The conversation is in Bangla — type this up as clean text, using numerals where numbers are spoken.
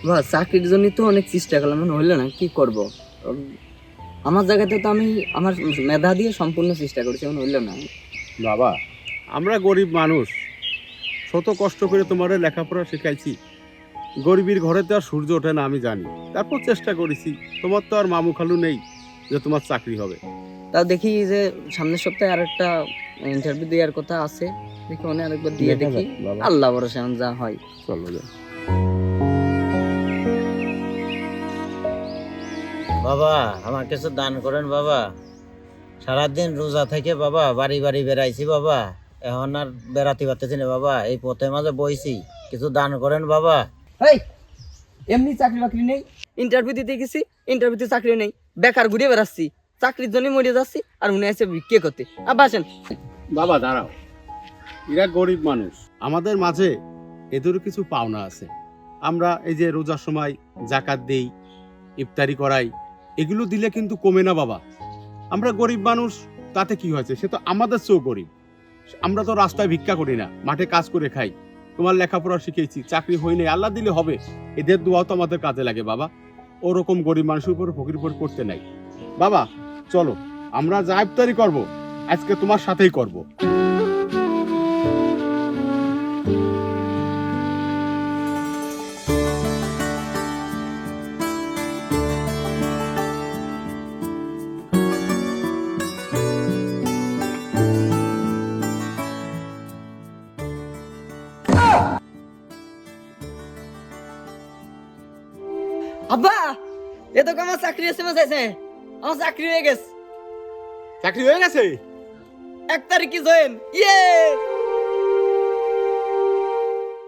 বা চাকরির জন্য তো অনেক চেষ্টা করলাম, মানে হইলো না, কি করব? আমার জায়গাতে তো আমি আমার মেধা দিয়ে সম্পূর্ণ চেষ্টা করেছি, এমন হইলো না। বাবা, আমরা গরিব মানুষ, শত কষ্ট করে তোমার লেখাপড়া শেখাইছি। গরিবের ঘরে তো আর সূর্য ওঠে না আমি জানি, তারপর চেষ্টা করেছি। তোমার তো আর মামু খালু নেই যে তোমার চাকরি হবে। তাও দেখি যে সামনের সপ্তাহে আর একটা ইন্টারভিউ দেওয়ার কথা আছে, দেখি মনে আরেকবার দিয়ে দেখা দেখি। যাক বাবা। আল্লাহ ভরসা, এখন যা হয়। চলো যাই। বাবা, আমার কিছু দান করেন বাবা। সারাদিন রোজা থেকে বাবা বাড়ি বাড়ি বেড়াইছি বাবা, এখন আর বেড়াতে পারতেছি না বাবা, এই পথের মাঝে বইছি, কিছু দান করেন বাবা। এই, এমনি চাকরি বাকরি নেই, ইন্টারভিউ দিতে গেছি, ইন্টারভিউতে চাকরি নেই, বেকার ঘুরে বেড়াচ্ছি, চাকরির জন্য মরে যাচ্ছি, আর উনি আছে বিক্রি করতে। আবার আসেন। বাবা দাঁড়াও, এরা গরিব মানুষ, আমাদের মাঝে এদেরও কিছু পাওনা আছে। আমরা এই যে রোজার সময় জাকাত দেই, ইফতারি করাই, এগুলো দিলে কিন্তু কমে না বাবা। আমরা গরিব মানুষ, তাতে কি হয়েছে, সে তো আমাদের চেয়েও গরিব। আমরা তো রাস্তায় ভিক্ষা করি না, মাঠে কাজ করে খাই। তোমার লেখাপড়া শিখেছি, চাকরি হয়নি, আল্লাহ দিলে হবে। এদের দোয়াও তো আমাদের কাজে লাগে বাবা। ওরকম গরিব মানুষের উপর ফকির উপর করতে নাই বাবা। চলো আমরা যা ইফতারি করবো আজকে তোমার সাথেই করব। আব্বা, এ তো আমার চাকরি এসএমএস আছে, আমার চাকরি হয়ে গেছে। চাকরি হয়ে গেছে? 1 তারিখে জয়েন। ইয়ে!